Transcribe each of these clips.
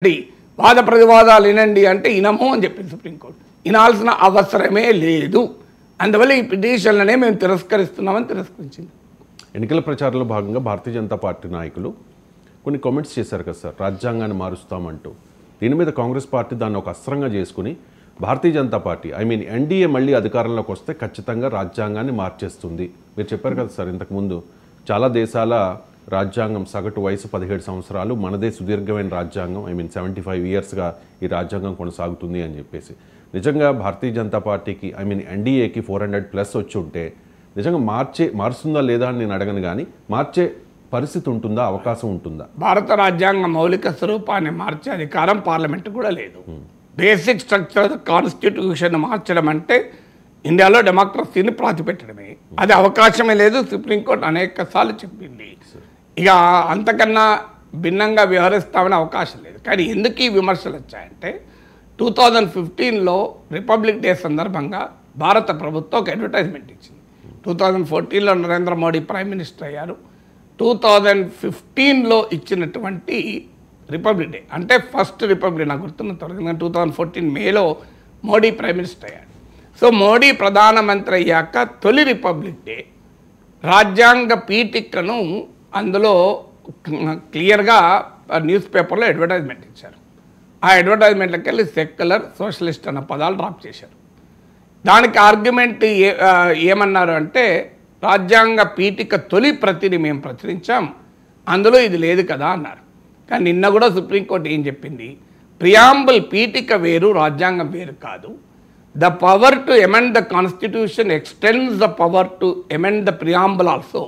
వాద ప్రతివాదాలు వినండి అంటే వినము అని చెప్పింది సుప్రీంకోర్టు. వినాల్సిన అవసరమే లేదు, అందువల్ల ఈ పిటిషన్లనే మేము తిరస్కరిస్తున్నామని తిరస్కరించింది. ఎన్నికల ప్రచారంలో భాగంగా భారతీయ జనతా పార్టీ నాయకులు కొన్ని కామెంట్స్ చేశారు కదా సార్, రాజ్యాంగాన్ని మారుస్తామంటూ. దీని మీద కాంగ్రెస్ పార్టీ దాన్ని ఒక అస్త్రంగా చేసుకుని భారతీయ జనతా పార్టీ ఎన్డీఏ మళ్ళీ అధికారంలోకి వస్తే ఖచ్చితంగా రాజ్యాంగాన్ని మార్చేస్తుంది. మీరు చెప్పారు కదా సార్ ఇంతకుముందు, చాలా దేశాల రాజ్యాంగం సగటు వయసు 17 సంవత్సరాలు, మనదే సుదీర్ఘమైన రాజ్యాంగం 75 ఇయర్స్గా ఈ రాజ్యాంగం కొనసాగుతుంది అని చెప్పేసి. నిజంగా భారతీయ జనతా పార్టీకి ఎన్డీఏకి 400+ వచ్చి ఉంటే నిజంగా మారుస్తుందా లేదా అని నేను అడగను, కానీ మార్చే పరిస్థితి ఉంటుందా, అవకాశం ఉంటుందా? భారత రాజ్యాంగ మౌలిక స్వరూపాన్ని మార్చే అధికారం పార్లమెంట్ కూడా లేదు. బేసిక్ స్ట్రక్చర్ కాన్స్టిట్యూషన్ మార్చడం అంటే ఇండియాలో డెమోక్రసీని ప్రాతిపెట్టడమే, అది అవకాశమే లేదు. సుప్రీంకోర్టు అనేక సార్లు చెప్పింది. ఇక అంతకన్నా భిన్నంగా వ్యవహరిస్తామనే అవకాశం లేదు. కానీ ఎందుకు ఈ విమర్శలు వచ్చాయంటే 2015లో రిపబ్లిక్ డే సందర్భంగా భారత ప్రభుత్వం ఒక అడ్వర్టైజ్మెంట్ ఇచ్చింది. 2014లో నరేంద్ర మోడీ ప్రైమ్ మినిస్టర్ అయ్యారు. 2015లో ఇచ్చినటువంటి రిపబ్లిక్ డే అంటే ఫస్ట్ రిపబ్లిక్, నాకు గుర్తున్న త్వరగా 2014 మేలో మోడీ ప్రైమ్ మినిస్టర్ అయ్యారు. సో మోడీ ప్రధానమంత్రి అయ్యాక తొలి రిపబ్లిక్ డే రాజ్యాంగ పీఠికను అందులో క్లియర్గా న్యూస్ పేపర్లో అడ్వర్టైజ్మెంట్ ఇచ్చారు. ఆ అడ్వర్టైజ్మెంట్లోకి వెళ్ళి సెక్యులర్, సోషలిస్ట్ అన్న పదాలు డ్రాప్ చేశారు. దానికి ఆర్గ్యుమెంట్ ఏమన్నారు అంటే, రాజ్యాంగ పీఠిక తొలి ప్రతిని మేము ప్రచురించాం, అందులో ఇది లేదు కదా అన్నారు. కానీ నిన్న కూడా సుప్రీంకోర్టు ఏం చెప్పింది, ప్రియాంబుల్ పీఠిక వేరు, రాజ్యాంగం వేరు కాదు. The power to amend the constitution extends the power to amend the preamble also.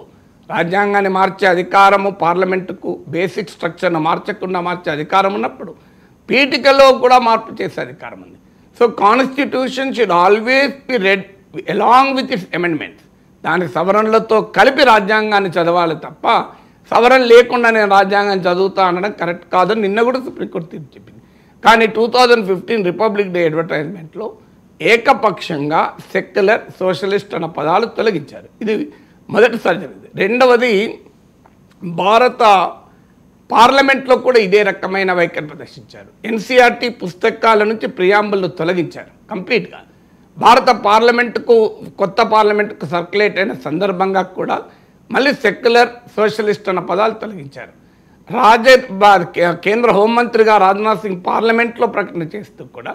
రాజ్యాంగాన్ని మార్చే అధికారము పార్లమెంటుకు, బేసిక్ స్ట్రక్చర్ను మార్చకుండా మార్చే అధికారం ఉన్నప్పుడు పీఠికలో కూడా మార్పు చేసే అధికారం ఉంది. So constitution should always be red along with its amendments. దాని సవరణలతో కలిపి రాజ్యాంగాన్ని చదవాలి తప్ప సవరణ లేకుండా నేను రాజ్యాంగాన్ని చదువుతా అనడం కరెక్ట్ కాదని నిన్న కూడా సుప్రీంకోర్టు తీర్పు చెప్పింది. కానీ 2015 రిపబ్లిక్ డే అడ్వర్టైజ్మెంట్లో ఏకపక్షంగా సెక్యులర్, సోషలిస్ట్ అన్న పదాలు తొలగించారు. ఇది మొదటిసారి జరిగింది. రెండవది, భారత పార్లమెంట్లో కూడా ఇదే రకమైన వైఖరి ప్రదర్శించారు. ఎన్సీఆర్టీ పుస్తకాల నుంచి ప్రియాంబుల్ను తొలగించారు కంప్లీట్గా. భారత పార్లమెంటుకు, కొత్త పార్లమెంటుకు సర్క్యులేట్ అయిన సందర్భంగా కూడా మళ్ళీ సెక్యులర్, సోషలిస్ట్ అన్న పదాలు తొలగించారు. కేంద్ర హోంమంత్రిగా రాజ్నాథ్ సింగ్ పార్లమెంట్లో ప్రకటన చేస్తూ కూడా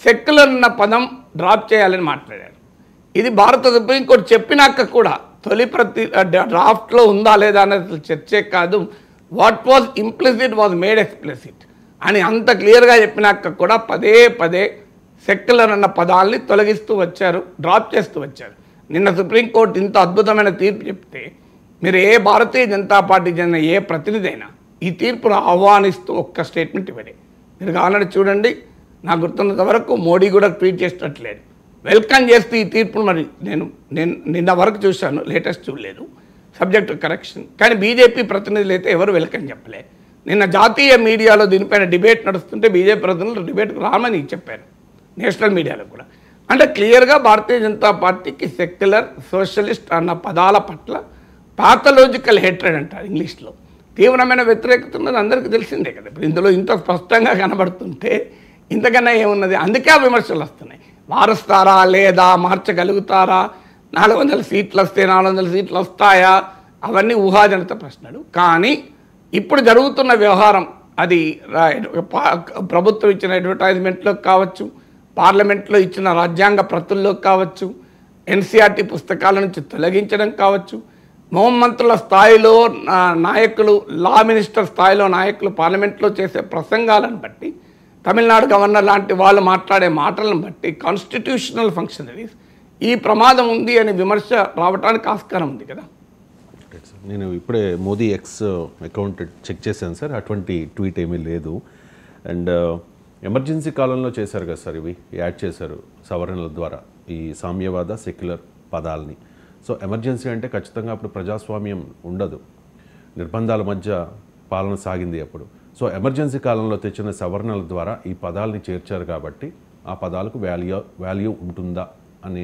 సెక్యులర్ అన్న పదం డ్రాప్ చేయాలని మాట్లాడారు. ఇది భారత సుప్రీంకోర్టు చెప్పినాక కూడా తొలి ప్రతి డ్రాఫ్ట్లో ఉందా లేదా అనేది చర్చే కాదు, what was implicit was made explicit అని అంత క్లియర్గా చెప్పినాక కూడా పదే పదే సెక్యులర్ అన్న పదాలని తొలగిస్తూ వచ్చారు, డ్రాప్ చేస్తూ వచ్చారు. నిన్న సుప్రీంకోర్టు ఇంత అద్భుతమైన తీర్పు చెప్తే మీరు ఏ భారతీయ జనతా పార్టీ చెందిన ఏ ప్రతినిధి అయినా ఈ తీర్పును ఆహ్వానిస్తూ ఒక్క స్టేట్మెంట్ ఇవ్వలే. మీరు కావాలని చూడండి, నాకు గుర్తున్నంత వరకు మోడీ కూడా ట్వీట్ చేసినట్లేదు. వెల్కమ్ చేస్తూ ఈ తీర్పును మరి నేను నిన్న వరకు చూశాను, లేటెస్ట్ చూడలేదు, సబ్జెక్ట్ కరెక్షన్. కానీ బీజేపీ ప్రతినిధులు అయితే ఎవరు వెల్కమ్ చెప్పలే. నిన్న జాతీయ మీడియాలో దీనిపైన డిబేట్ నడుస్తుంటే బీజేపీ ప్రతినిధులు డిబేట్కు రామని చెప్పారు, నేషనల్ మీడియాలో కూడా. అంటే క్లియర్గా భారతీయ జనతా పార్టీకి సెక్యులర్, సోషలిస్ట్ అన్న పదాల పట్ల పాథలాజికల్ హేట్రెడ్ అంటారు ఇంగ్లీష్లో, తీవ్రమైన వ్యతిరేకత ఉన్నది అందరికీ తెలిసిందే కదా. ఇప్పుడు ఇందులో ఇంత స్పష్టంగా కనబడుతుంటే ఇంతకన్నా ఏమున్నది? అందుకే ఆ విమర్శలు వస్తున్నాయి. మారుస్తారా లేదా, మార్చగలుగుతారా, 400 సీట్లు వస్తే 400 సీట్లు వస్తాయా, అవన్నీ ఊహాజనిత ప్రశ్నలు. కానీ ఇప్పుడు జరుగుతున్న వ్యవహారం అది ప్రభుత్వం ఇచ్చిన అడ్వర్టైజ్మెంట్లో కావచ్చు, పార్లమెంట్లో ఇచ్చిన రాజ్యాంగ ప్రతుల్లో కావచ్చు, ఎన్సీఆర్టీ పుస్తకాల నుంచి తొలగించడం కావచ్చు, హోంమంత్రుల స్థాయిలో నాయకులు, లా మినిస్టర్ స్థాయిలో నాయకులు పార్లమెంట్లో చేసే ప్రసంగాలను బట్టి, తమిళనాడు గవర్నర్ లాంటి వాళ్ళు మాట్లాడే మాటలను బట్టి కాన్స్టిట్యూషనల్ ఫంక్షనరీస్ ఈ ప్రమాదం ఉంది అనే విమర్శ రావడానికి ఆస్కారం ఉంది కదా. నేను ఇప్పుడే మోదీ ఎక్స్ అకౌంట్ చెక్ చేశాను సార్, అటువంటి ట్వీట్ ఏమీ లేదు. అండ్ ఎమర్జెన్సీ కాలంలో చేశారు కదా సార్, ఇవి యాడ్ చేశారు సవరణల ద్వారా ఈ సామ్యవాద, సెక్యులర్ పదాలని. సో ఎమర్జెన్సీ అంటే ఖచ్చితంగా అప్పుడు ప్రజాస్వామ్యం ఉండదు, నిర్బంధాల మధ్య పాలన సాగింది అప్పుడు. సో ఎమర్జెన్సీ కాలంలో తెచ్చిన సవరణల ద్వారా ఈ పదాలని చేర్చారు కాబట్టి ఆ పదాలకు వాల్యూ ఉంటుందా అనే